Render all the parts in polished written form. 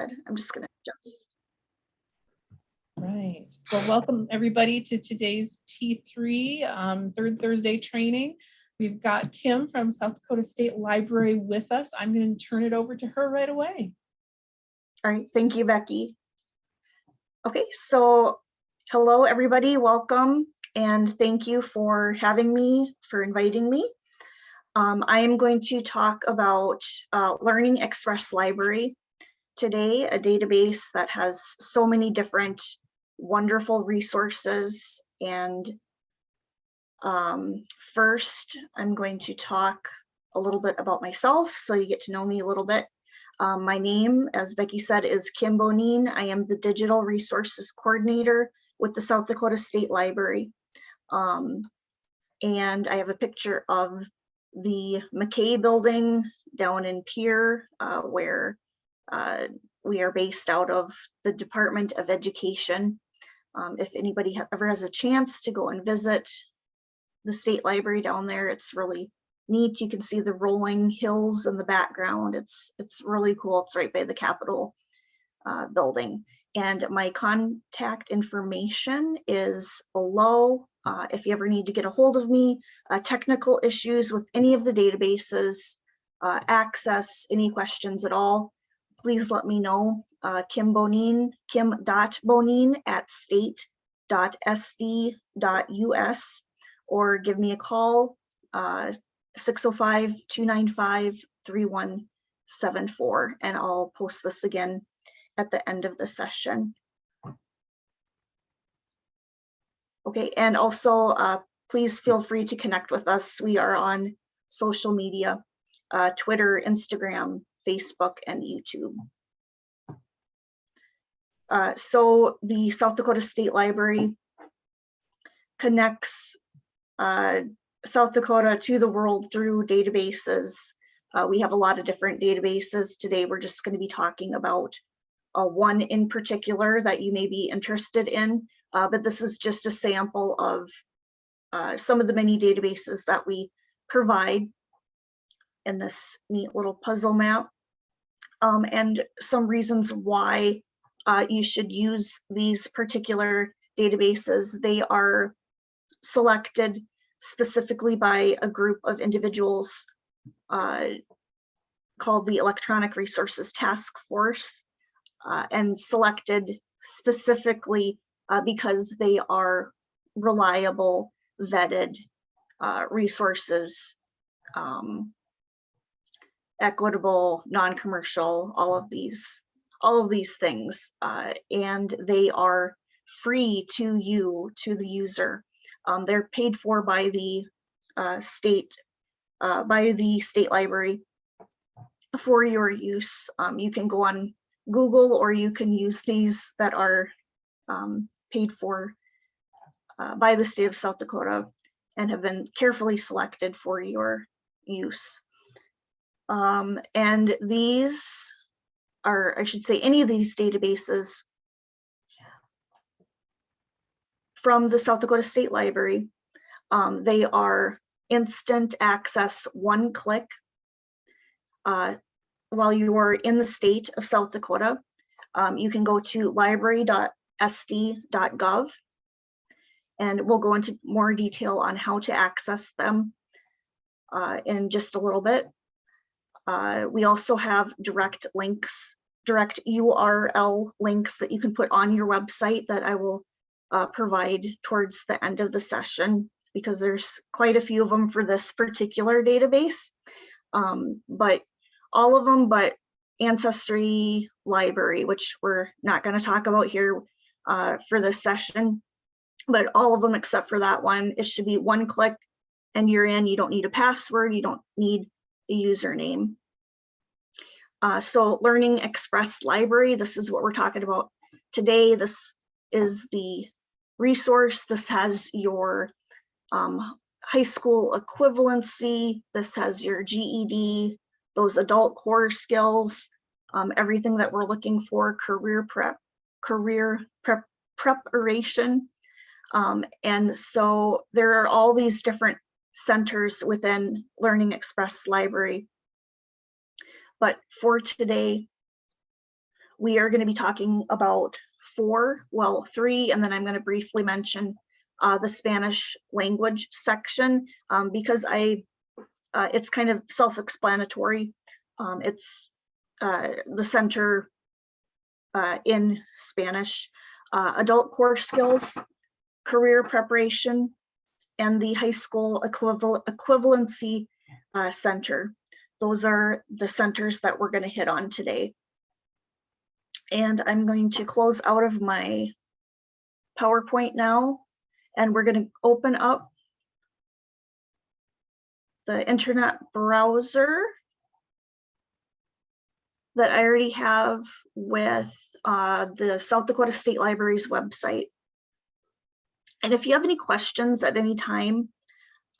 ahead. I'm just going to adjust. Right. Well, welcome everybody to today's T3 Third Thursday training. We've got Kim from South Dakota State Library with us. I'm going to turn it over to her right away. All right. Thank you, Becky. Okay. So hello, everybody. Welcome. And thank you for having me, for inviting me. I am going to talk about Learning Express Library today, a database that has so many different wonderful resources. And first, I'm going to talk a little bit about myself so you get to know me a little bit. My name, as Becky said, is Kim Bonine. I am the Digital Resources Coordinator with the South Dakota State Library. And I have a picture of the McKay building down in Pierre, where we are based out of the Department of Education. If anybody ever has a chance to go and visit the state library down there, it's really neat. You can see the rolling hills in the background. It's really cool. It's right by the Capitol building. And my contact information is below. If you ever need to get a hold of me, technical issues with any of the databases, access, any questions at all, please let me know. Kim Bonine, kim.bonine@state.sd.us, or give me a call, 605-295-3174, and I'll post this again at the end of the session. Okay, and also please feel free to connect with us. We are on social media, Twitter, Instagram, Facebook, and YouTube. So the South Dakota State Library connects South Dakota to the world through databases. We have a lot of different databases. Today, we're just going to be talking about one in particular that you may be interested in, but this is just a sample of some of the many databases that we provide in this neat little puzzle map, and some reasons why you should use these particular databases. They are selected specifically by a group of individuals called the Electronic Resources Task Force, and selected specifically because they are reliable, vetted resources, equitable, non-commercial, all of these things, and they are free to you, to the user. They're paid for by the state library for your use. You can go on Google, or you can use these that are paid for by the state of South Dakota and have been carefully selected for your use. And these are, I should say, any of these databases from the South Dakota State Library, they are instant access, one click. While you are in the state of South Dakota, you can go to library.sd.gov, and we'll go into more detail on how to access them in just a little bit. We also have direct URL links that you can put on your website that I will provide towards the end of the session, because there's quite a few of them for this particular database. But all of them but Ancestry Library, which we're not going to talk about here for this session, but all of them except for that one, it should be one click and you're in. You don't need a password, you don't need the username. So Learning Express Library, this is what we're talking about today. This is the resource. This has your high school equivalency. This has your GED, those adult core skills, everything that we're looking for, career preparation. And so there are all these different centers within Learning Express Library. But for today, We are going to be talking about three, and then I'm going to briefly mention the Spanish language section because it's kind of self-explanatory. It's the center in Spanish, adult core skills, career preparation, and the high school equivalency center. Those are the centers that we're going to hit on today. And I'm going to close out of my PowerPoint now, and we're going to open up the internet browser that I already have with the South Dakota State Library's website. And if you have any questions at any time,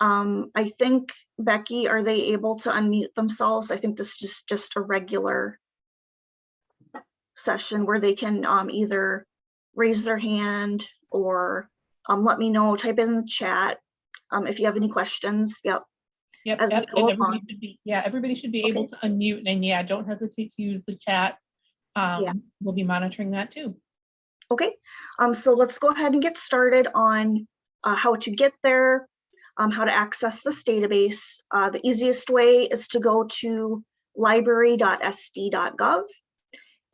I think, Becky, are they able to unmute themselves? I think this is just a regular session where they can either raise their hand or let me know, type it in the chat if you have any questions. Yep. Yep. As we And go everybody along. should be, everybody should be able to unmute, and don't hesitate to use the chat. We'll be monitoring that too. Okay, so let's go ahead and get started on how to get there, how to access this database. The easiest way is to go to library.sd.gov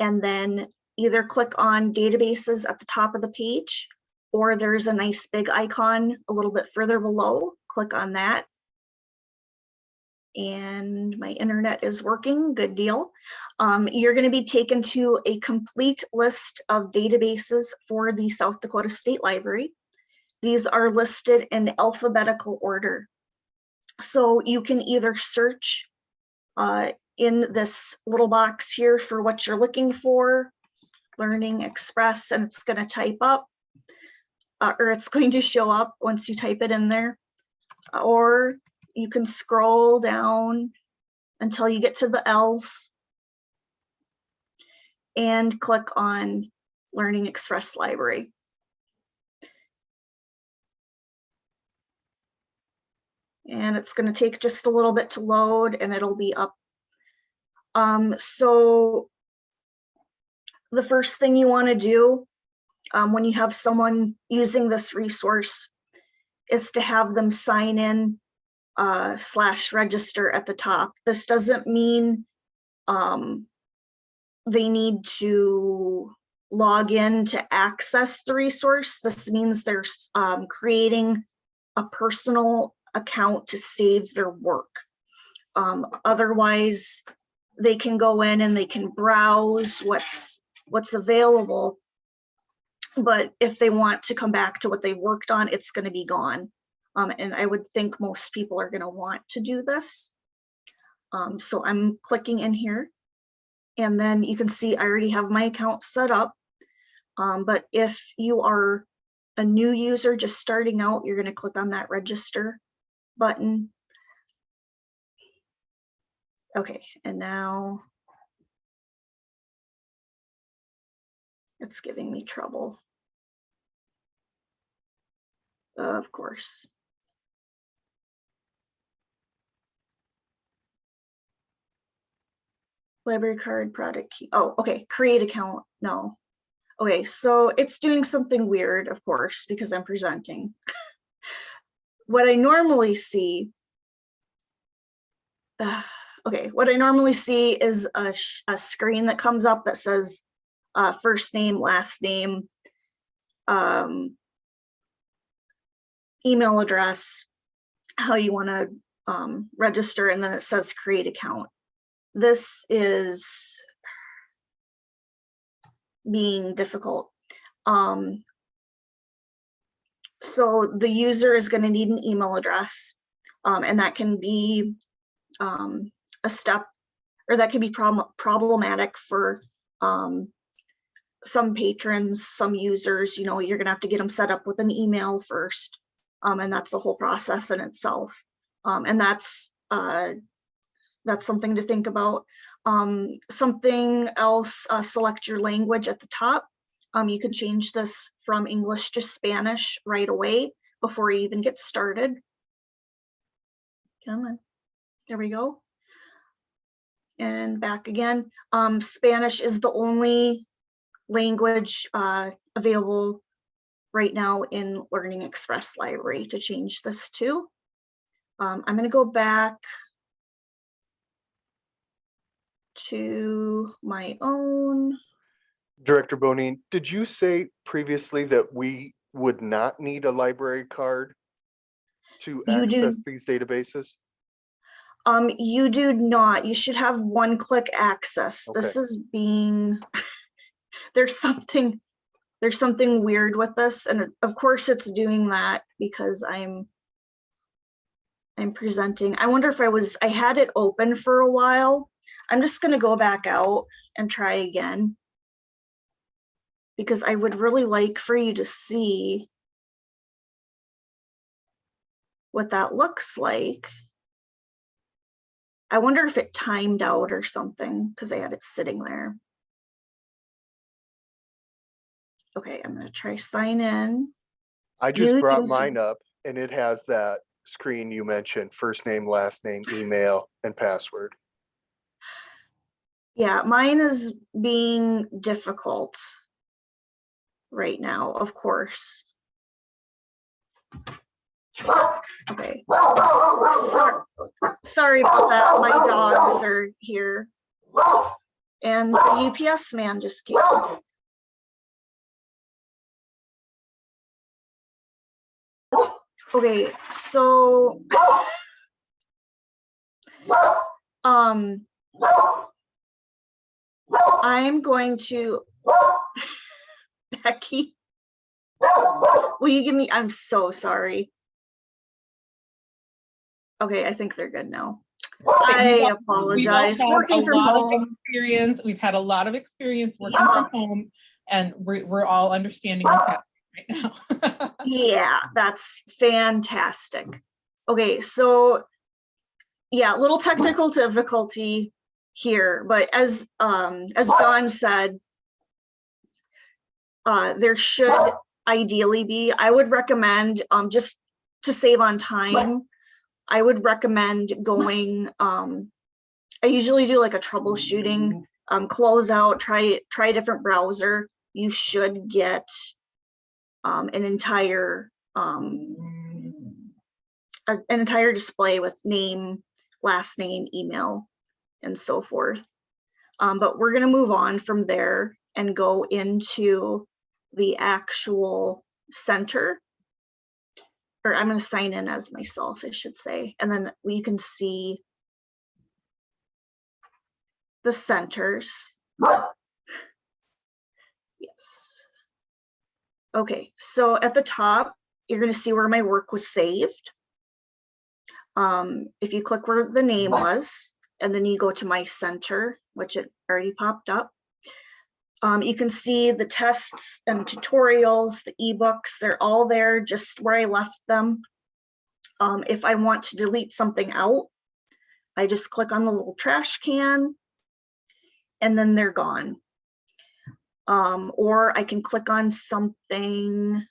and then either click on databases at the top of the page, or there's a nice big icon a little bit further below. Click on that. And my internet is working, good deal. You're going to be taken to a complete list of databases for the South Dakota State Library. These are listed in alphabetical order. So you can either search in this little box here for what you're looking for, Learning Express, and it's going to type up, or it's going to show up once you type it in there. Or you can scroll down until you get to the L's and click on Learning Express Library. And it's going to take just a little bit to load and it'll be up. So the first thing you want to do when you have someone using this resource is to have them sign in /register at the top. This doesn't mean they need to log in to access the resource. This means they're creating a personal account to save their work. Otherwise, they can go in and they can browse what's available. But if they want to come back to what they've worked on, it's going to be gone. And I would think most people are going to want to do this. So I'm clicking in here. And then you can see I already have my account set up. But if you are a new user just starting out, you're going to click on that register button. Okay, and now it's giving me trouble. Of course. Library card, product key. Oh, okay, create account, no. Okay, so it's doing something weird, of course, because I'm presenting. What I normally see, what I normally see is a screen that comes up that says first name, last name, email address, how you want to register, and then it says create account. This is being difficult. So the user is going to need an email address, and that can be a step, or that can be problematic for some patrons, some users. You know, you're going to have to get them set up with an email first, and that's the whole process in itself. And that's something to think about. Something else, select your language at the top. You can change this from English to Spanish right away before you even get started. Come on, there we go. and back again. Spanish is the only language available right now in Learning Express Library to change this to. I'm going to go back to my own. Director Bonine, did you say previously that we would not need a library card to You do- access these databases? You do not. You should have one-click access. Okay. This is being there's something weird with this, and of course it's doing that because I'm presenting. I wonder if I had it open for a while. I'm just going to go back out and try again, because I would really like for you to see what that looks like. I wonder if it timed out or something because I had it sitting there. Okay, I'm going to try sign in. I just New brought user. mine up and it has that screen you mentioned, first name, last name, email, and password. Yeah, mine is being difficult right now, of course. Okay. Sorry about that. My dogs are here. And the UPS man just came. Okay, so I'm going to Becky. Will you give me, I'm so sorry. Okay, I think they're good now. I apologize. Working from home. We've had a lot of experience working from home, and we're all understanding what's happening right now. Yeah, that's fantastic. Okay, so yeah, little technical difficulty here, but as Dawn said, there should ideally be, I would recommend, just to save on time, I would recommend going, I usually do like a troubleshooting, close out, try a different browser. You should get an entire display with name, last name, email, and so forth. But we're gonna move on from there and go into the actual center. Or I'm gonna sign in as myself, I should say. And then we can see the centers. Yes. Okay, so at the top, you're gonna see where my work was saved. If you click where the name was, and then you go to my center, which it already popped up, you can see the tests and tutorials, the ebooks, they're all there just where I left them. If I want to delete something out, I just click on the little trash can and then they're gone. Or I can click on something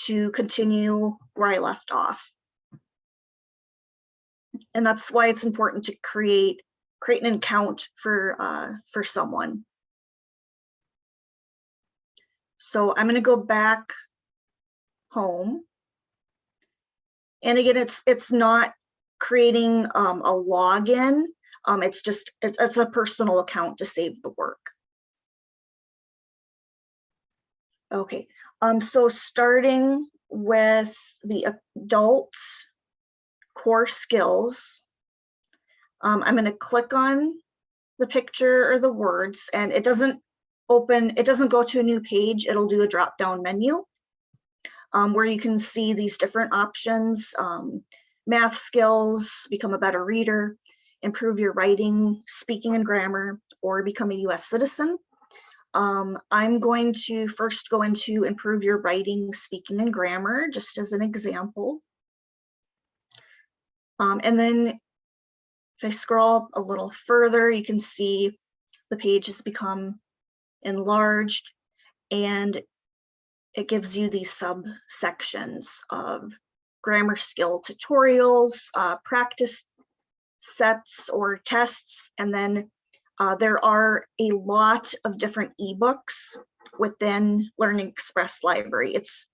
to continue where I left off. And that's why it's important to create an account for someone. So I'm going to go back home. And again, it's not creating a login. It's a personal account to save the work. Okay, so starting with the adult core skills, I'm going to click on the picture or the words, and it doesn't go to a new page. It'll do a drop down menu where you can see these different options. Math skills, become a better reader, improve your writing, speaking, and grammar, or become a US citizen. I'm going to first go into improve your writing, speaking, and grammar, just as an example. And then if I scroll up a little further, you can see the page has become enlarged, and it gives you these subsections of grammar skill tutorials, practice sets or tests. And then there are a lot of different ebooks within Learning Express Library. It's,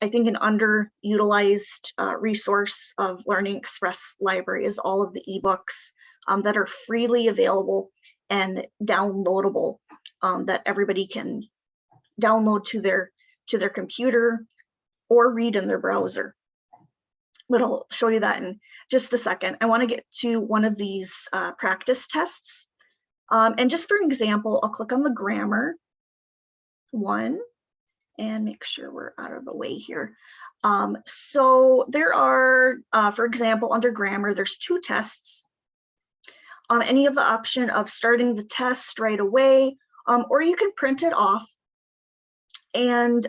I think, an underutilized resource of Learning Express Library is all of the ebooks that are freely available and downloadable, that everybody can download to their computer or read in their browser. But I'll show you that in just a second. I want to get to one of these practice tests. And just for an example, I'll click on the grammar one and make sure we're out of the way here. So there are, for example, under grammar, there's 2 tests. And you have the option of starting the test right away, or you can print it off and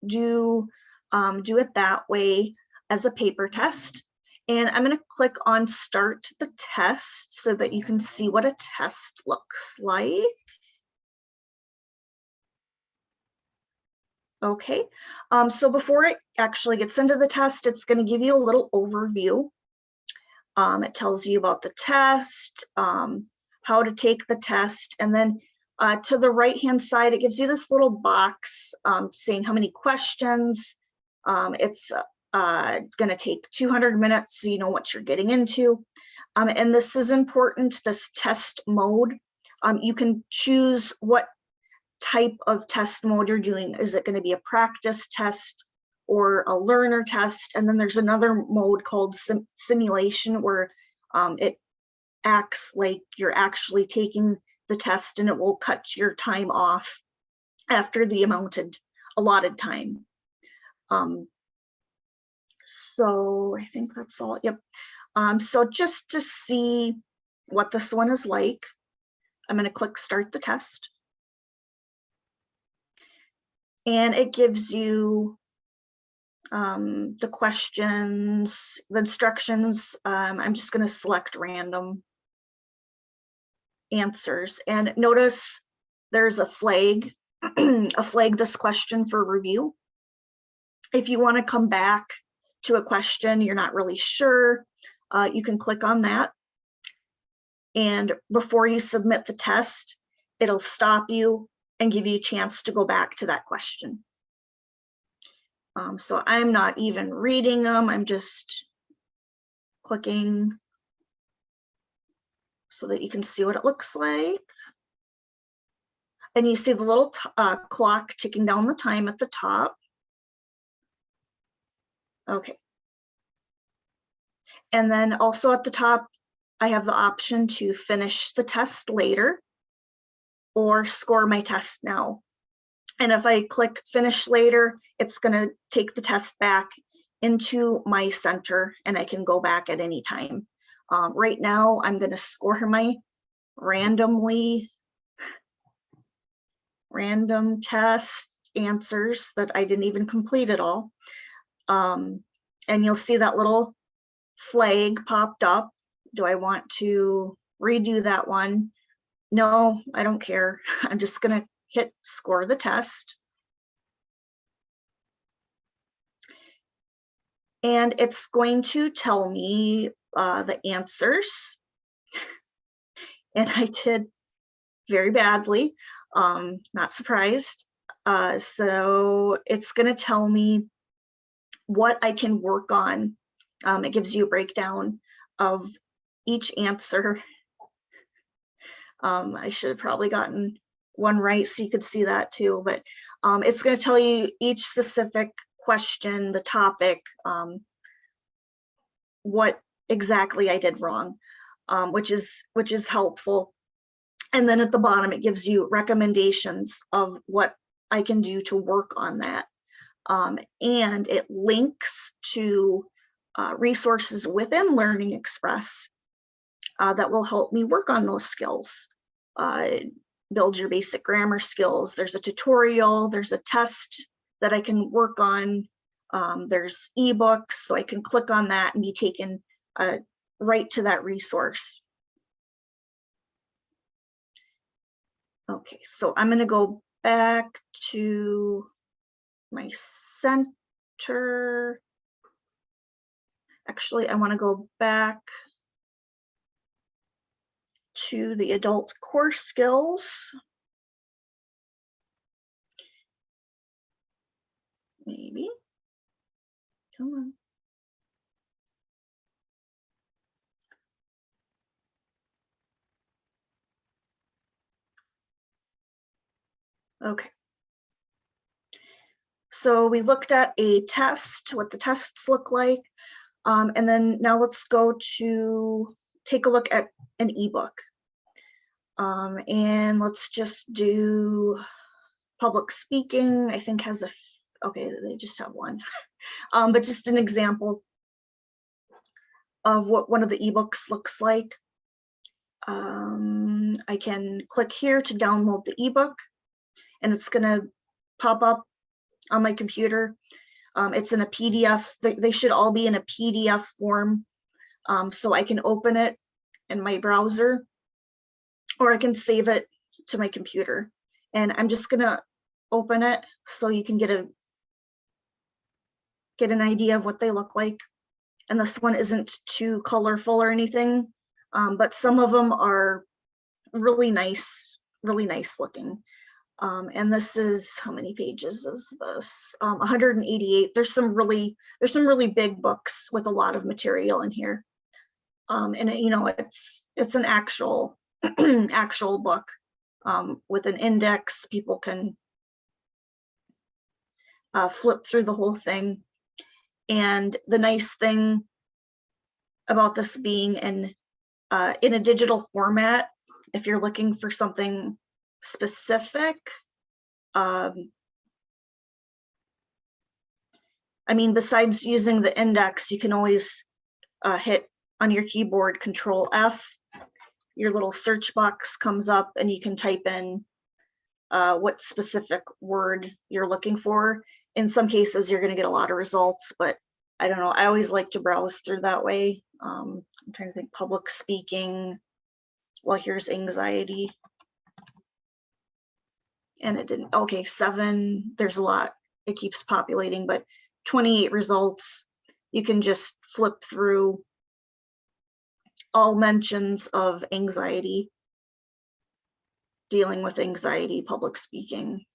do it that way as a paper test. And I'm going to click on Start the Test so that you can see what a test looks like. Okay, so before it actually gets into the test, it's going to give you a little overview. It tells you about the test, how to take the test, and then to the right-hand side, it gives you this little box saying how many questions. It's going to take 200 minutes, so you know what you're getting into. And this is important, this test mode. You can choose what type of test mode you're doing. Is it going to be a practice test or a learner test? And then there's another mode called simulation, where it acts like you're actually taking the test, and it will cut your time off after the allotted time. So I think that's all. Yep. So just to see what this one is like, I'm going to click Start the Test. And it gives you the questions, the instructions. I'm just going to select random answers. And notice there's a flag, this question for review. If you want to come back to a question you're not really sure, you can click on that. And before you submit the test, it'll stop you and give you a chance to go back to that question. So I'm not even reading them, I'm just clicking so that you can see what it looks like. And you see the little clock ticking down the time at the top. Okay. And then also at the top, I have the option to finish the test later or score my test now. And if I click Finish Later, it's going to take the test back into my center, and I can go back at any time. Right now, I'm going to score my random test answers that I didn't even complete at all. And you'll see that little flag popped up. Do I want to redo that one? No, I don't care. I'm just going to hit Score the Test. And it's going to tell me the answers. And I did very badly, not surprised. So it's going to tell me what I can work on. It gives you a breakdown of each answer. I should have probably gotten one right so you could see that too, but it's going to tell you each specific question, the topic, what exactly I did wrong, which is helpful. And then at the bottom, it gives you recommendations of what I can do to work on that. And it links to resources within Learning Express that will help me work on those skills. Build your basic grammar skills. There's a tutorial, there's a test that I can work on. There's ebooks, so I can click on that and be taken right to that resource. Okay, so I'm going to go back to my center. Actually, I want to go back to the adult core skills. Maybe. Come on. Okay. So we looked at a test, what the tests look like. And then now let's go to take a look at an ebook. And let's just do public speaking. I think has okay, they just have one. But just an example of what one of the ebooks looks like. I can click here to download the ebook, and it's gonna pop up on my computer. It's in a PDF. They should all be in a PDF form. So I can open it in my browser, or I can save it to my computer. And I'm just gonna open it so you can get an idea of what they look like. And this one isn't too colorful or anything, but some of them are really nice looking. And this is, how many pages is this? 188. There's some really big books with a lot of material in here. And you know, it's an actual actual book with an index. People can flip through the whole thing. And the nice thing about this being in a digital format, if you're looking for something specific, I mean, besides using the index, you can always hit on your keyboard Control F. Your little search box comes up and you can type in what specific word you're looking for. In some cases, you're going to get a lot of results, but I don't know. I always like to browse through that way. I'm trying to think. Public speaking. Well, here's anxiety. And it didn't. Okay, 7. There's a lot. It keeps populating, but 28 results. You can just flip through all mentions of anxiety, dealing with anxiety, public speaking.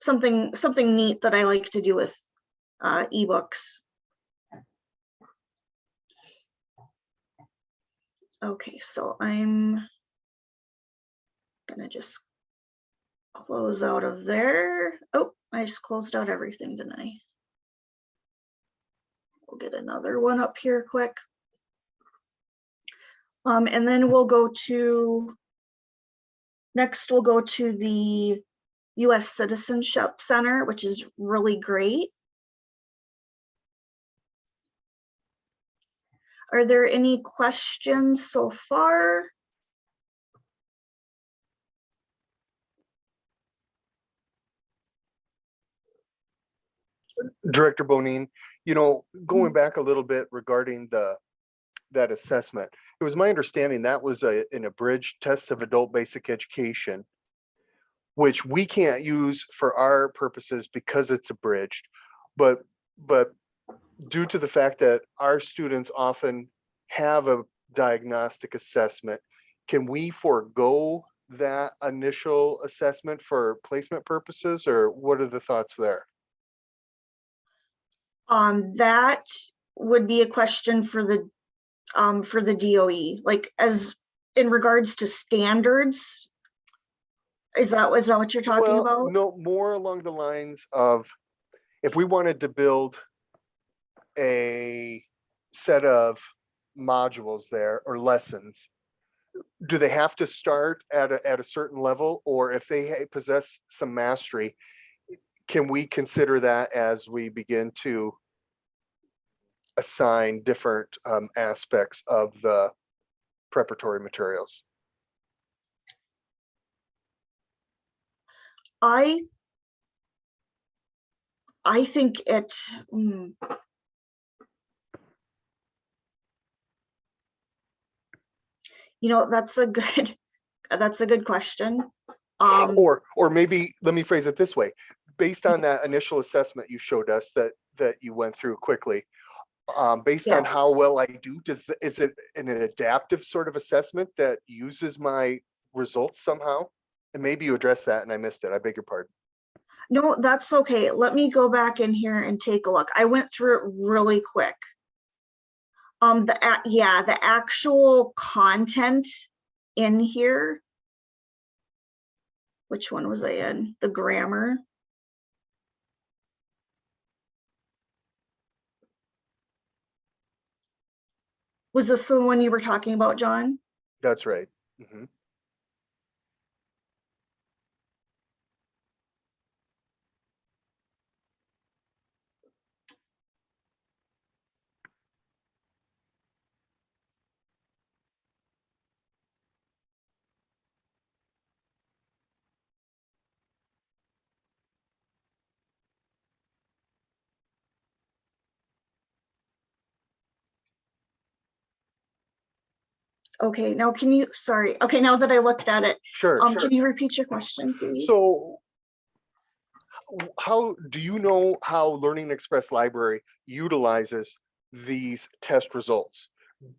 Something neat that I like to do with ebooks. Okay, so I'm gonna just close out of there. Oh, I just closed out everything, didn't I? We'll get another one up here quick. And then we'll go to, next we'll go to the U.S. Citizenship Center, which is really great. Are there any questions so far? Director Bonine, you know, going back a little bit regarding that assessment, it was my understanding that was an abridged test of adult basic education, which we can't use for our purposes because it's abridged, but due to the fact that our students often have a diagnostic assessment, can we forego that initial assessment for placement purposes, or what are the thoughts there? That would be a question for the DOE, like as in regards to standards. Is that what you're talking about? No, more along the lines of if we wanted to build a set of modules there or lessons, do they have to start at a certain level, or if they possess some mastery, can we consider that as we begin to assign different aspects of the preparatory materials? I think it, you know, that's a good question. Or maybe let me phrase it this way: based on that initial assessment you showed us that you went through quickly, based on how Yes. well I do, is it an adaptive sort of assessment that uses my results somehow? And maybe you addressed that and I missed it. I beg your pardon. No, that's okay. Let me go back in here and take a look. I went through it really quick. The actual content in here. Which one was I in? The grammar. Was this the one you were talking about, John? That's right. Mhm. Okay, now can you, sorry. Okay, now that I looked at it, Sure. can you repeat your question, please? So how do you know how Learning Express Library utilizes these test results?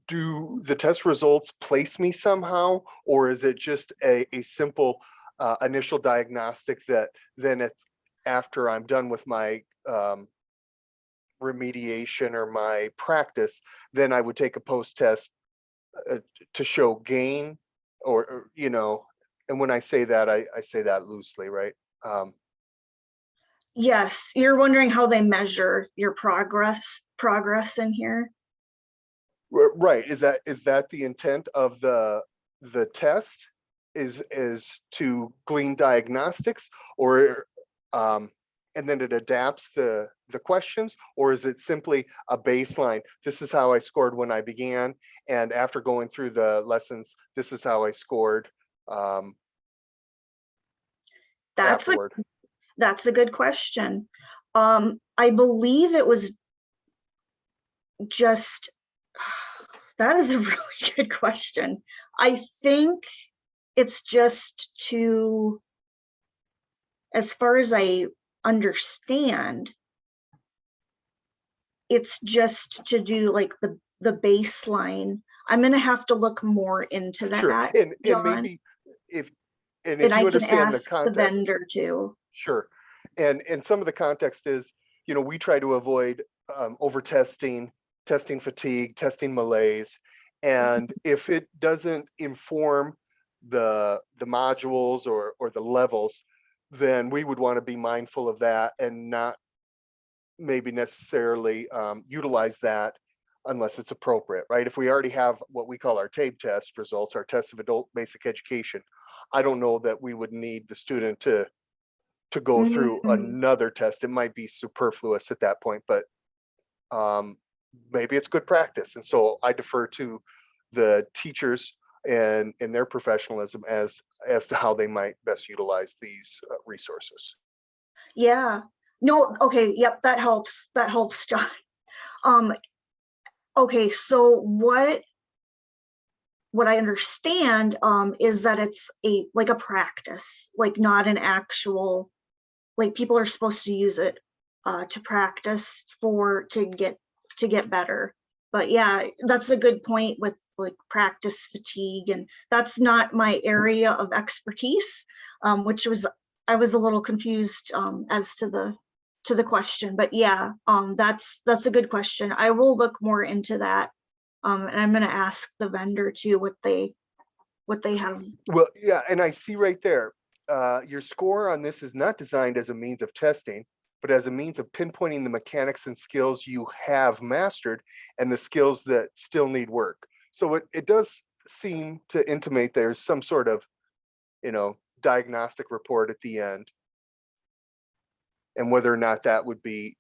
Do the test results place me somehow, or is it just a simple initial diagnostic that then after I'm done with my remediation or my practice, then I would take a post-test to show gain or, you know, and when I say that, I say that loosely, right? Yes, you're wondering how they measure your progress in here? Right, is that the intent of the test? Is to glean diagnostics, or and then it adapts the questions, or is it simply a baseline? This is how I scored when I began, and after going through the lessons, this is how I scored That's afterward. a good question. I believe it was just, that is a really good question. I think it's just to, as far as I understand, it's just to do like the baseline. I'm gonna have to look more into Sure, that, and John, maybe if and you I can understand the ask the context. vendor too. Sure. And some of the context is, you know, we try to avoid over testing, testing fatigue, testing malaise. And if it doesn't inform the modules or the levels, then we would want to be mindful of that and not maybe necessarily utilize that unless it's appropriate, right? If we already have what we call our TABE test results, our test of adult basic education, I don't know that we would need the student to go through another test. It might be superfluous at that point, but maybe it's good practice. And so I defer to the teachers and their professionalism as to how they might best utilize these resources. Yeah, no, okay, yep, that helps, John. Okay, so what I understand is that it's like a practice, like not an actual, like people are supposed to use it to practice to get better. But yeah, that's a good point with like practice fatigue, and that's not my area of expertise, which was, I was a little confused as to the question. But yeah, that's a good question. I will look more into that, and I'm going to ask the vendor too what they have. Well, yeah, and I see right there, your score on this is not designed as a means of testing, but as a means of pinpointing the mechanics and skills you have mastered and the skills that still need work. So it does seem to intimate there's some sort of, you know, diagnostic report at the end. And whether or not that would be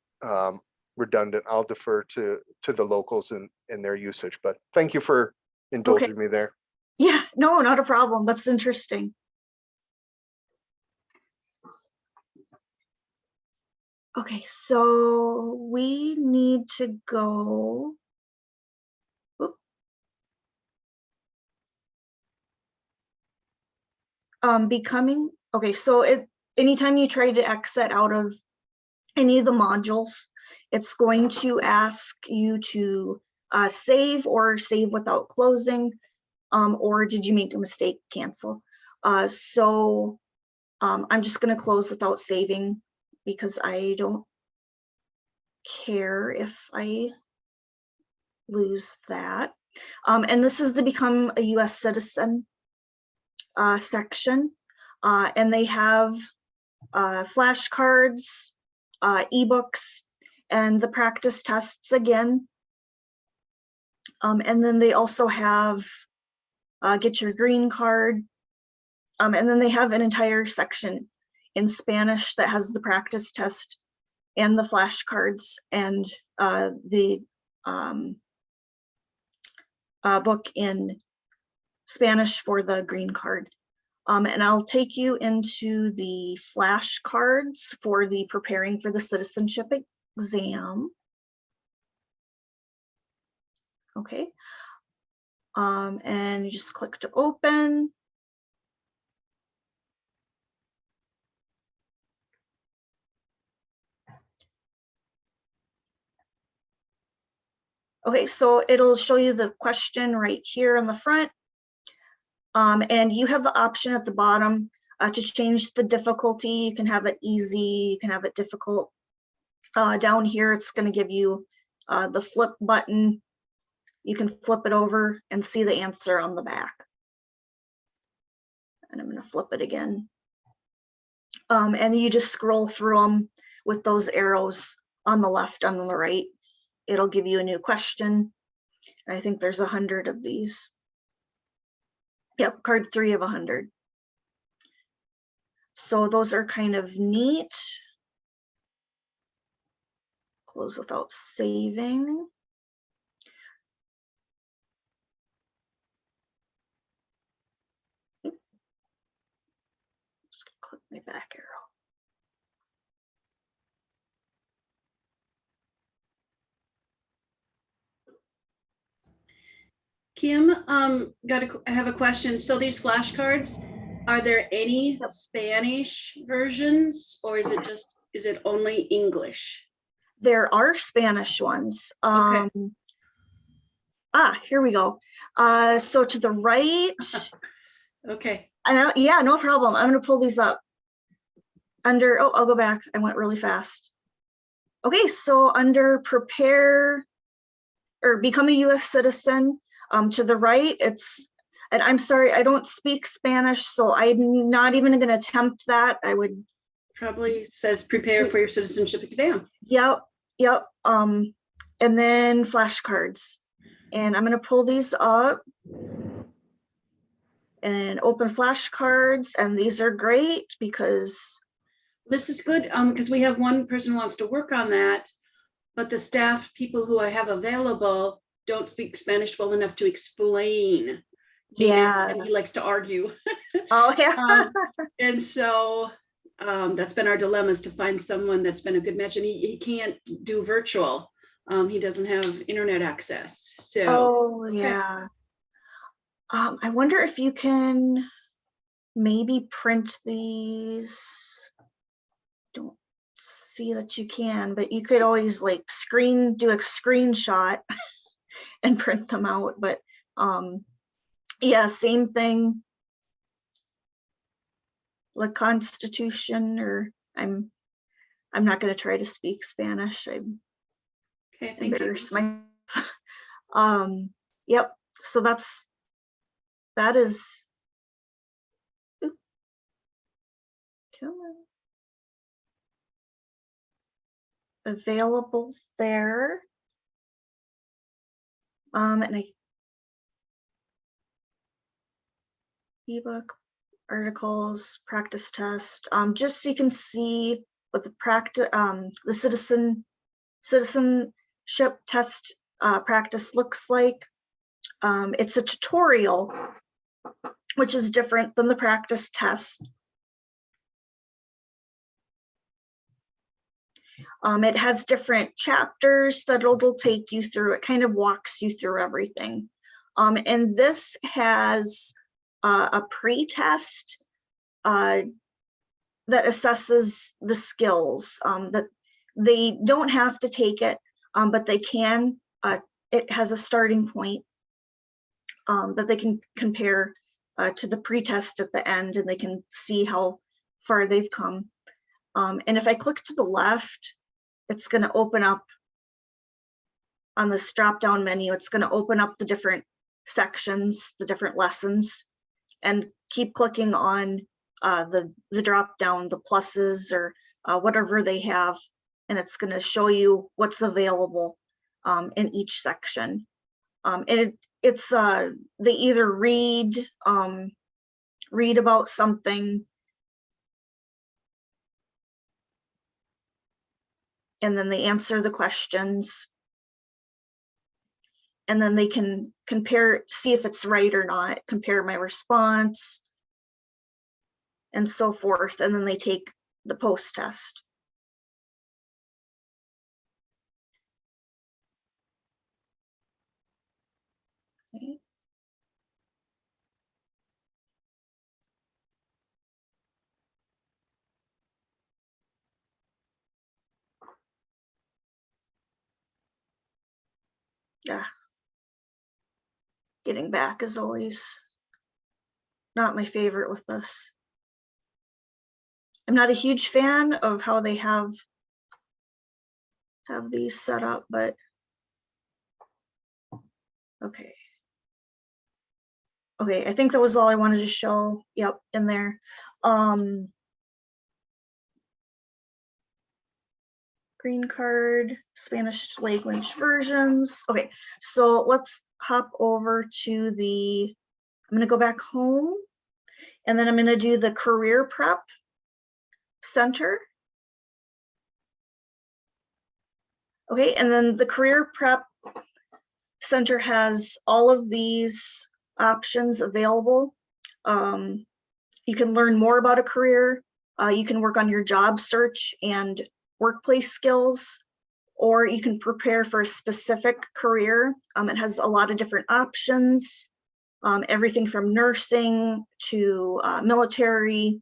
redundant, I'll defer to the locals and their usage. But thank you for indulging me there. Yeah, no, not a problem. That's interesting. Okay, so we need to go. Oop. Okay, so anytime you try to exit out of any of the modules, It's going to ask you to save or save without closing, or did you make a mistake, cancel. So I'm just going to close without saving because I don't care if I lose that. And this is the become a US citizen section. And they have flashcards, ebooks, and the practice tests again. And then they also have get your green card. And then they have an entire section in Spanish that has the practice test and the flashcards and the book in Spanish for the green card. And I'll take you into the flashcards for the preparing for the citizenship exam. Okay. And you just click to open. Okay, so it'll show you the question right here on the front. And you have the option at the bottom to change the difficulty. You can have it easy, you can have it difficult. Down here, it's going to give you the flip button. You can flip it over and see the answer on the back. And I'm going to flip it again. And you just scroll through them with those arrows on the left, on the right. It'll give you a new question. I think there's 100 of these. Yep, card 3 of 100. So those are kind of neat. Close without saving. Just click my back arrow. Kim, I have a question. So these flashcards, are there any Spanish versions, or is it only English? There are Spanish ones. Okay. Here we go. So to the right. Okay. Yeah, no problem. I'm going to pull these up. Under, I'll go back. I went really fast. Okay, so under prepare or become a US citizen, to the right, and I'm sorry, I don't speak Spanish, so I'm not even going to attempt that. I would probably says prepare for your citizenship exam. Yep. And then flashcards. And I'm going to pull these up and open flashcards. And these are great because this is good because we have one person who wants to work on that, but the staff people who I have available don't speak Spanish well enough to explain. Yeah. And he likes to argue. Oh, yeah. And so that's been our dilemma, is to find someone that's been a good match, and he can't do virtual. He doesn't have internet access. So oh, yeah. I wonder if you can maybe print these. Don't see that you can, but you could always like do a screenshot and print them out. But yeah, same thing. La Constitution, or I'm not going to try to speak Spanish. I'm okay, thank you. Yep. So that is. Oops. Come on. Available there. And ebook, articles, practice test, just so you can see what the citizenship test practice looks like. It's a tutorial, which is different than the practice test. It has different chapters that it'll take you through. It kind of walks you through everything. And this has a pre-test that assesses the skills that They don't have to take it, but they can. It has a starting point that they can compare to the pretest at the end, and they can see how far they've come. And if I click to the left, it's going to open up on this drop-down menu. It's going to open up the different sections, the different lessons, and keep clicking on the drop-down, the pluses or whatever they have, and it's going to show you what's available in each section. And it's they either read about something, and then they answer the questions, and then they can compare, see if it's right or not, compare my response, and so forth, and then they take the post-test. Okay. Yeah. Getting back is always not my favorite with this. I'm not a huge fan of how they have these set up, but okay. Okay, I think that was all I wanted to show. Yep, in there. Green card, Spanish language versions. Okay, so let's hop over to the, I'm gonna go back home, and then I'm gonna do the career prep center. Okay, and then the career prep center has all of these options available. You can learn more about a career. You can work on your job search and workplace skills, or you can prepare for a specific career. It has a lot of different options, everything from nursing to military,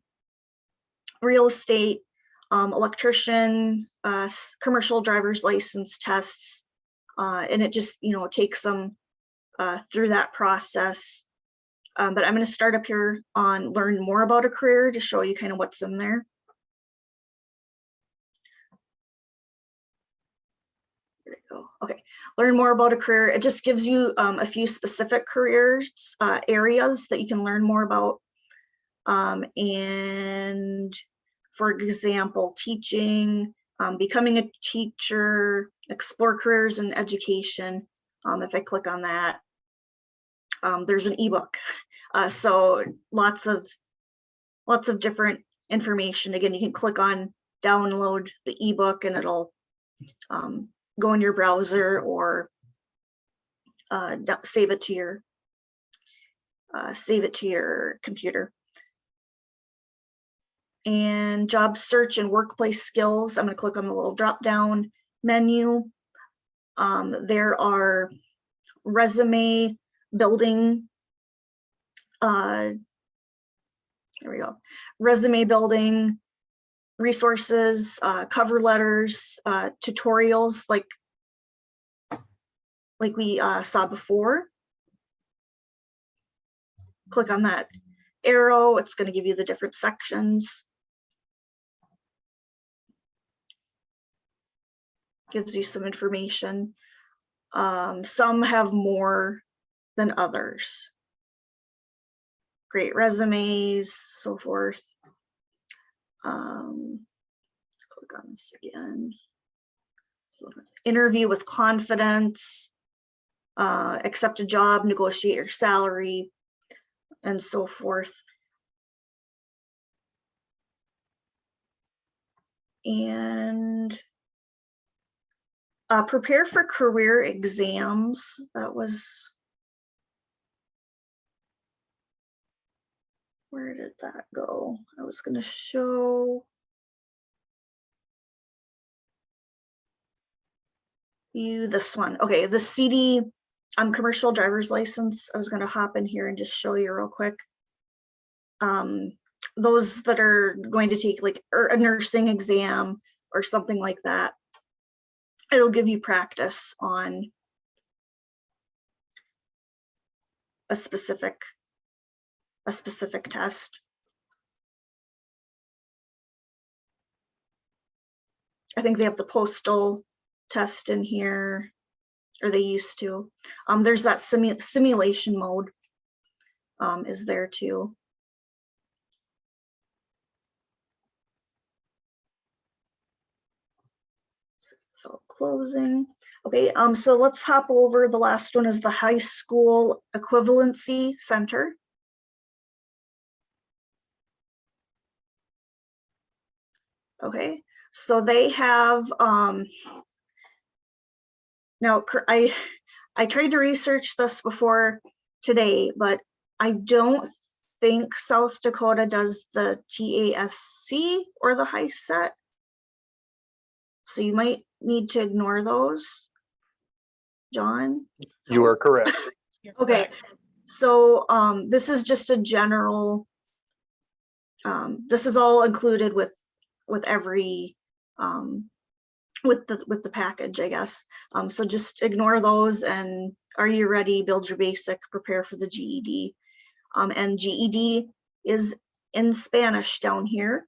real estate, electrician, commercial driver's license tests, and it just, you know, takes them through that process. But I'm going to start up here on learn more about a career to show you kind of what's in there. There we go. Okay, learn more about a career. It just gives you a few specific careers, areas that you can learn more about. And for example, teaching, becoming a teacher, explore careers in education. If I click on that, there's an ebook. So lots of different information. Again, you can click on download the ebook and it'll go in your browser or save it to your computer. And job search and workplace skills. I'm going to click on the little drop down menu. There are resume building. There we go. Resume building resources, cover letters, tutorials like we saw before. Click on that arrow. It's going to give you the different sections. Gives you some information. Some have more than others. Great resumes, so forth. Click on this again. So, interview with confidence, accept a job, negotiate your salary, and so forth. And prepare for career exams. That was, where did that go? I was going to show you this one. Okay, the CD commercial driver's license. I was going to hop in here and just show you real quick. Those that are going to take like a nursing exam or something like that. it'll give you practice on a specific test. I think they have the postal test in here, or they used to. There's that simulation mode is there too. So closing. Okay, so let's hop over. The last one is the High School Equivalency Center. Okay, so they have, now I tried to research this before today, but I don't think South Dakota does the TASC or the HiSET. So you might need to ignore those, John. You are correct. You're Okay, correct. so this is just a general, this is all included with every, with the package, I guess. So just ignore those, and are you ready? Build your basic, prepare for the GED. And GED is in Spanish down here.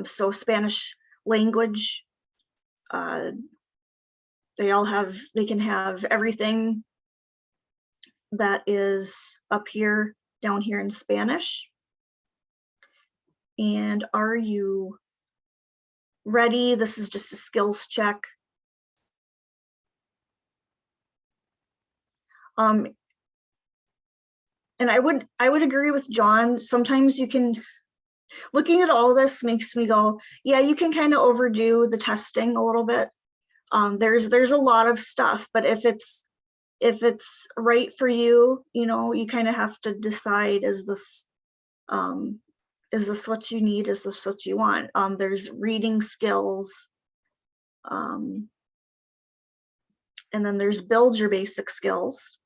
So Spanish language, they can have everything that is up here, down here in Spanish. And are you ready? This is just a skills check. And I would agree with John. Sometimes you can, looking at all this makes me go, yeah, you can kind of overdo the testing a little bit. There's a lot of stuff, but if it's right for you, you know, you kind of have to decide, is this what you need? Is this what you want? There's reading skills. And then there's build your basic skills.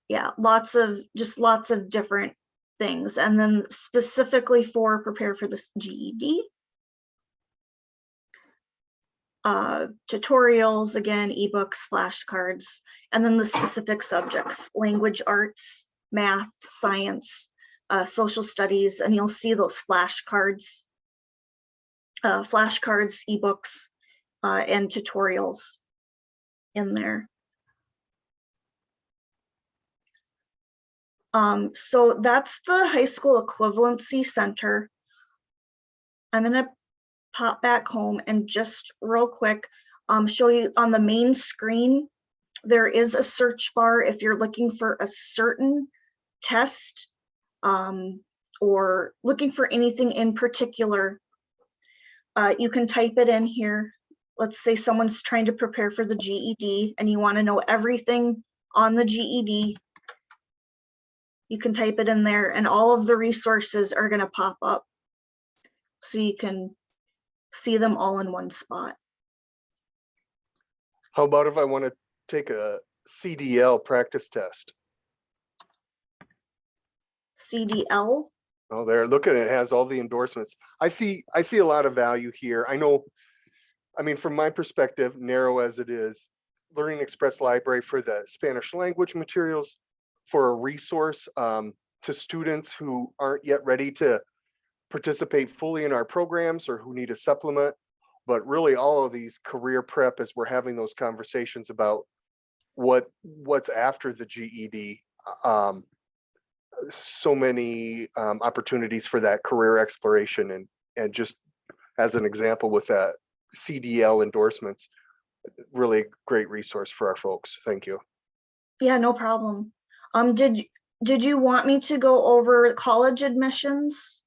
Yeah, lots of different things. And then specifically for prepare for this GED. Tutorials, again, ebooks, flashcards, and then the specific subjects, language arts, math, science, social studies, and you'll see those flashcards, ebooks, and tutorials in there. So that's the High School Equivalency Center. I'm gonna pop back home and just real quick show you on the main screen. There is a search bar if you're looking for a certain test or looking for anything in particular. You can type it in here. Let's say someone's trying to prepare for the GED and you want to know everything on the GED. You can type it in there and all of the resources are going to pop up so you can see them all in one spot. How about if I want to take a CDL practice test? CDL? Oh, there, look at it, it has all the endorsements. I see a lot of value here. I know, I mean, from my perspective, narrow as it is, Learning Express Library for the Spanish language materials, for a resource to students who aren't yet ready to participate fully in our programs or who need a supplement. But really all of these career prep, as we're having those conversations about what's after the GED, so many opportunities for that career exploration, and just as an example with that CDL endorsements, really great resource for our folks. Thank you. Yeah, no problem. Did you want me to go over college admissions?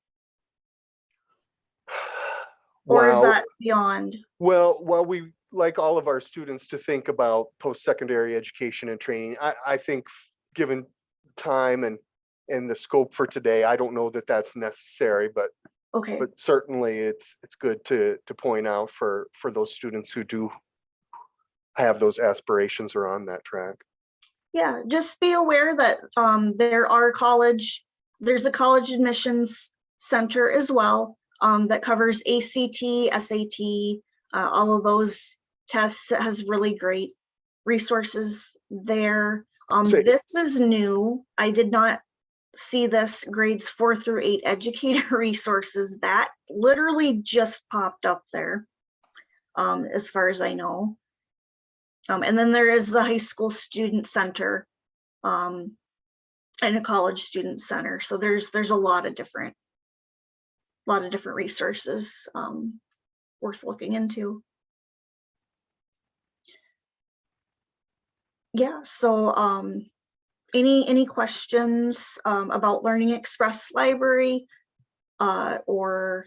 Or is that beyond? Well, we like all of our students to think about post-secondary education and training. I think given time and the scope for today, I don't know that that's necessary, but Okay. But certainly it's good to point out for those students who do have those aspirations or on that track. Yeah, just be aware that there's a college admissions center as well, that covers ACT, SAT, all of those tests. It has really great resources there. So- This is new. I did not see this grades 4 through 8 educator resources. That literally just popped up there, as far as I know. And then there is the high school student center, and a college student center. So there's a lot of different resources worth looking into. Yeah, so any questions about Learning Express Library, or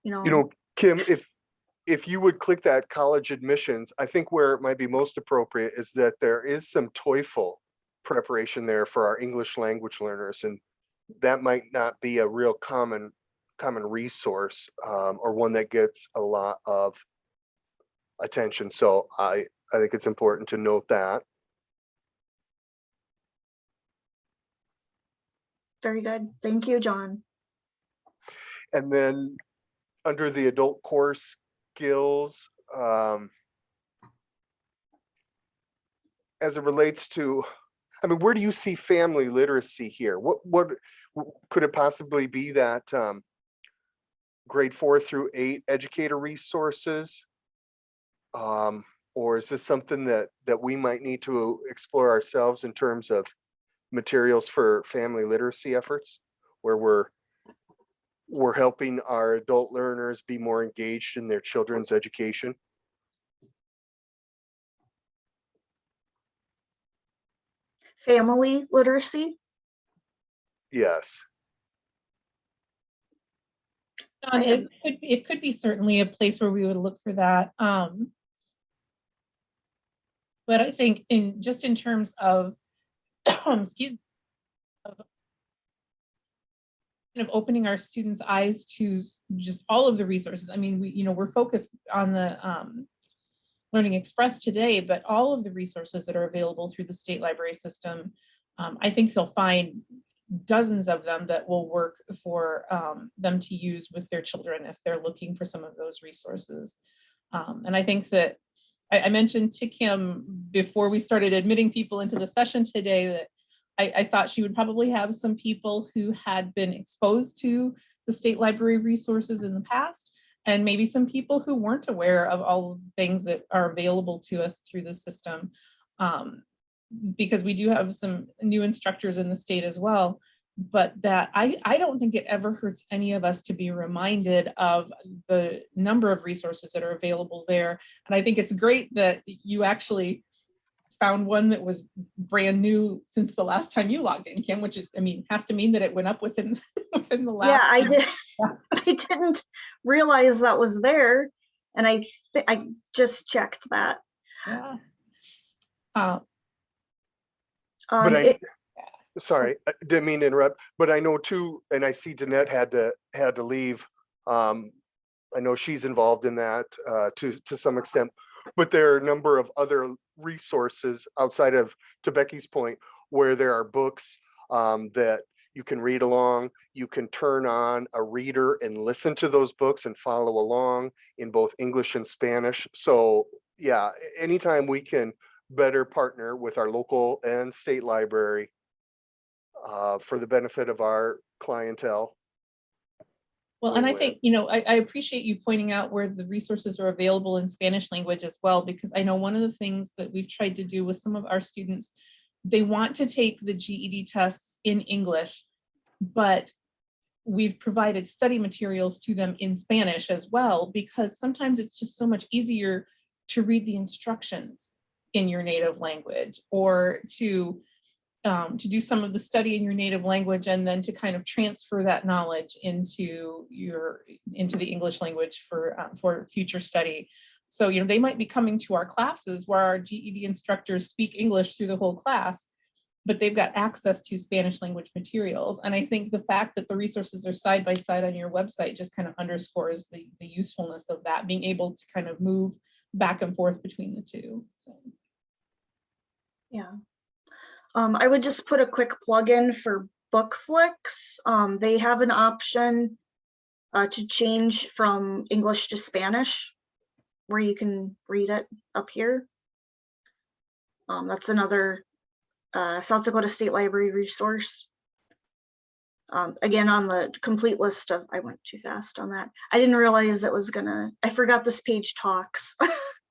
You know, Kim, if you would click that college admissions, I think where it might be most appropriate is that there is some TOEFL preparation there for our English language learners, and that might not be a real common resource, or one that gets a lot of attention. So I think it's important to note that. Very good. Thank you, John. And then under the adult core skills, as it relates to, I mean, where do you see family literacy here? What could it possibly be that grade 4 through 8 educator resources? Or is this something that we might need to explore ourselves in terms of materials for family literacy efforts, where we're helping our adult learners be more engaged in their children's education? Family literacy. Yes. John, it could be certainly a place where we would look for that. But I think in terms of, excuse me, of kind of opening our students' eyes to just all of the resources. I mean, we're focused on the Learning Express today, but all of the resources that are available through the state library system, I think they'll find dozens of them that will work for them to use with their children if they're looking for some of those resources. And I think that I mentioned to Kim before we started admitting people into the session today that I thought she would probably have some people who had been exposed to the state library resources in the past, and maybe some people who weren't aware of all of the things that are available to us through the system. Because we do have some new instructors in the state as well, but that I don't think it ever hurts any of us to be reminded of the number of resources that are available there. And I think it's great that you actually found one that was brand new since the last time you logged in, Kim, which is, I mean, has to mean that it went up within the last. Yeah, I did. Yeah. I didn't realize that was there, and I just checked that. Yeah. But sorry, I didn't mean to interrupt, but I know too, and I see Danette had to leave. I know she's involved in that to some extent, but there are a number of other resources outside of, to Becky's point, where there are books that you can read along. You can turn on a reader and listen to those books and follow along in both English and Spanish. So yeah, anytime we can better partner with our local and state library for the benefit of our clientele. Well, and I think, I appreciate you pointing out where the resources are available in Spanish language as well, because I know one of the things that we've tried to do with some of our students, they want to take the GED tests in English, but we've provided study materials to them in Spanish as well, because sometimes it's just so much easier to read the instructions in your native language, or to do some of the study in your native language and then to kind of transfer that knowledge into the English language for future study. So, they might be coming to our classes where our GED instructors speak English through the whole class, but they've got access to Spanish language materials. And I think the fact that the resources are side by side on your website just kind of underscores the usefulness of that, being able to kind of move back and forth between the two. So. Yeah. I would just put a quick plug in for Bookflix, they have an option to change from English to Spanish, where you can read it up here. That's another South Dakota State Library resource. Again, on the complete list of, I went too fast on that. I didn't realize it was gonna, I forgot this page talks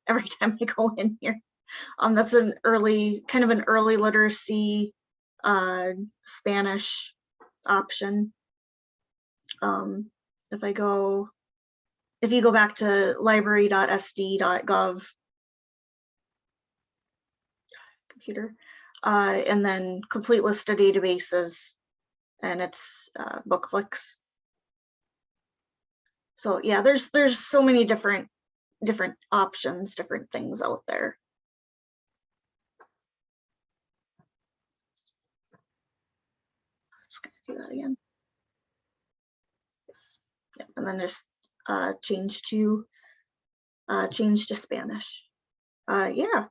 every time I go in here. That's an early, kind of an early literacy Spanish option. If you go back to library.sd.gov computer, and then complete list of databases, and it's Bookflix. So yeah, there's so many different options, different things out there. Let's do that again. Yes. Yeah, and then just change to Spanish. Yeah.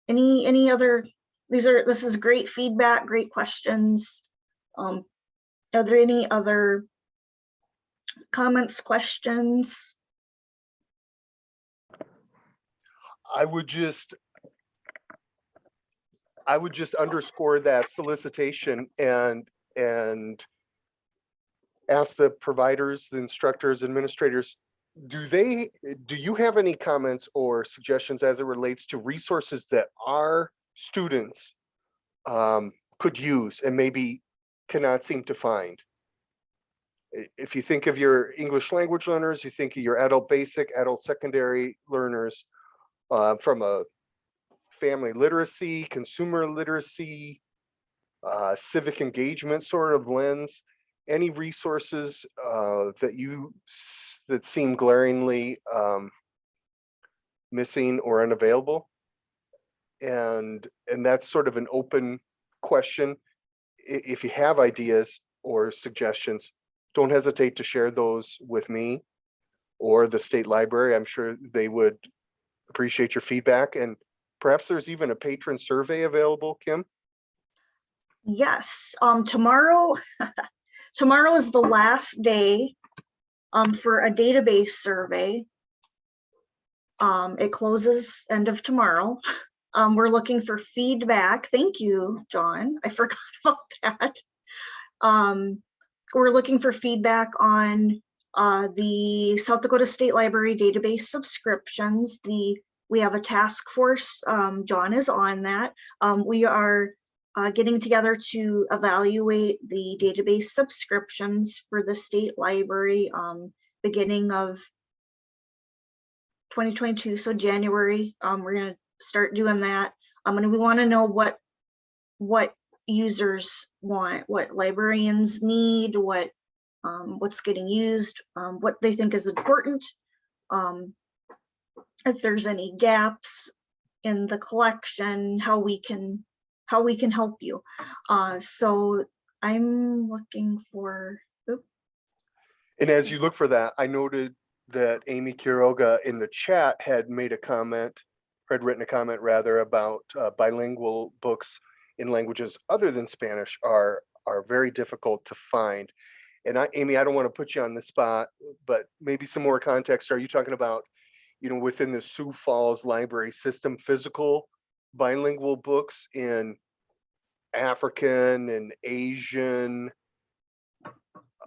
Any other? This is great feedback, great questions. Are there any other comments, questions? I would just underscore that solicitation and ask the providers, the instructors, administrators, do you have any comments or suggestions as it relates to resources that our students could use and maybe cannot seem to find? If you think of your English language learners, you think of your adult basic, adult secondary learners, from a family literacy, consumer literacy, civic engagement sort of lens, any resources that seem glaringly missing or unavailable? And that's sort of an open question. If you have ideas or suggestions, don't hesitate to share those with me or the state library. I'm sure they would appreciate your feedback, and perhaps there's even a patron survey available, Kim. Yes, tomorrow is the last day for a database survey. It closes end of tomorrow. We're looking for feedback. Thank you, John. I forgot about that. We're looking for feedback on the South Dakota State Library database subscriptions. We have a task force. John is on that. We are getting together to evaluate the database subscriptions for the state library beginning of 2022, so January. We're going to start doing that. And we want to know what users want, what librarians need, what's getting used, what they think is important, if there's any gaps in the collection, how we can help you. So I'm looking for. And as you look for that, I noted that Amy Quiroga in the chat had written a comment rather about bilingual books in languages other than Spanish are very difficult to find. And Amy, I don't want to put you on the spot, but maybe some more context. Are you talking about, within the Sioux Falls library system, physical bilingual books in African and Asian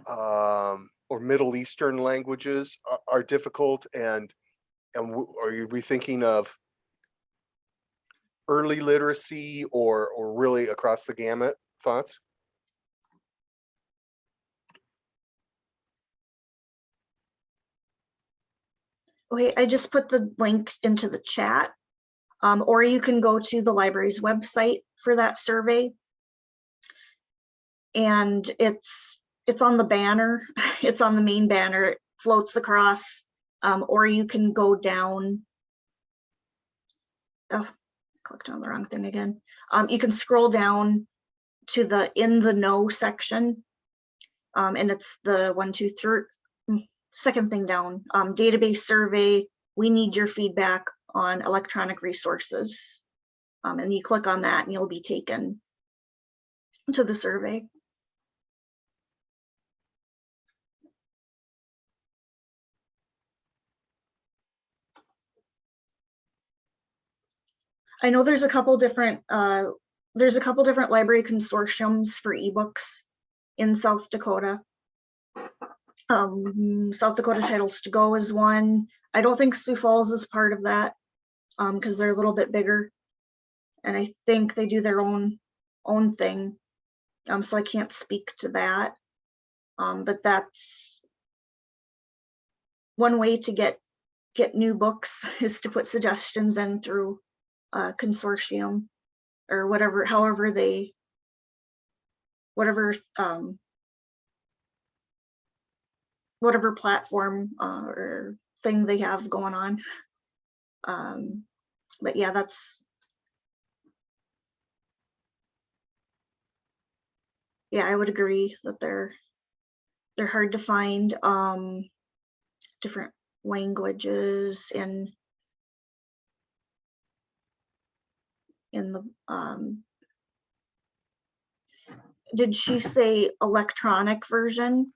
or Middle Eastern languages are difficult? And are we thinking of early literacy or really across the gamut? Thoughts? Okay, I just put the link into the chat, or you can go to the library's website for that survey. And it's on the banner, it's on the main banner, it floats across, or you can go down. Oh, clicked on the wrong thing again. You can scroll down to the in the know section, and it's the 1, 2, 3, second thing down, database survey. We need your feedback on electronic resources, and you click on that and you'll be taken to the survey. I know there's a couple different library consortiums for ebooks in South Dakota. South Dakota Titles to Go is one. I don't think Sioux Falls is part of that, because they're a little bit bigger. And I think they do their own thing. So I can't speak to that. But that's one way to get new books is to put suggestions in through a consortium or whatever, however they, whatever platform or thing they have going on. But yeah, yeah, I would agree that they're hard to find. Different languages in the did she say electronic version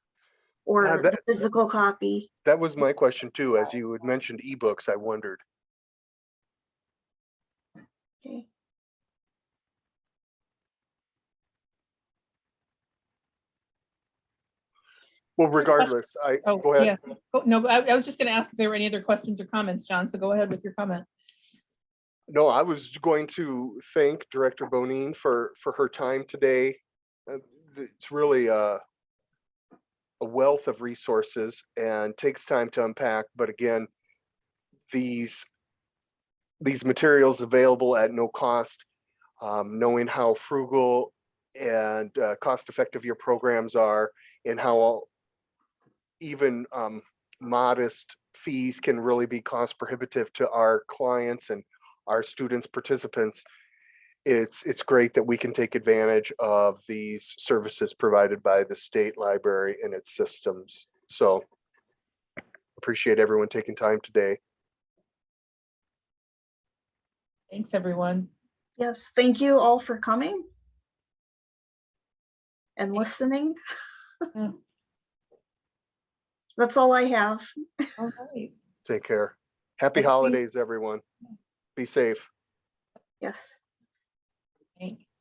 or that- the physical copy? That was my question too. As you had mentioned ebooks, I wondered. Okay. Well, regardless, Oh, go ahead. yeah. Oh, no, I was just going to ask if there were any other questions or comments, John. So go ahead with your comment. No, I was going to thank Director Bonine for her time today. It's really a wealth of resources and takes time to unpack. But again, these materials available at no cost, knowing how frugal and cost effective your programs are and how even modest fees can really be cost prohibitive to our clients and our students, participants. It's great that we can take advantage of these services provided by the state library and its systems. So appreciate everyone taking time today. Thanks, everyone. Yes, thank you all for coming and listening. Yeah. That's all I have. All right. Take care. Happy Thank you. holidays, everyone. Be safe. Yes. Thanks.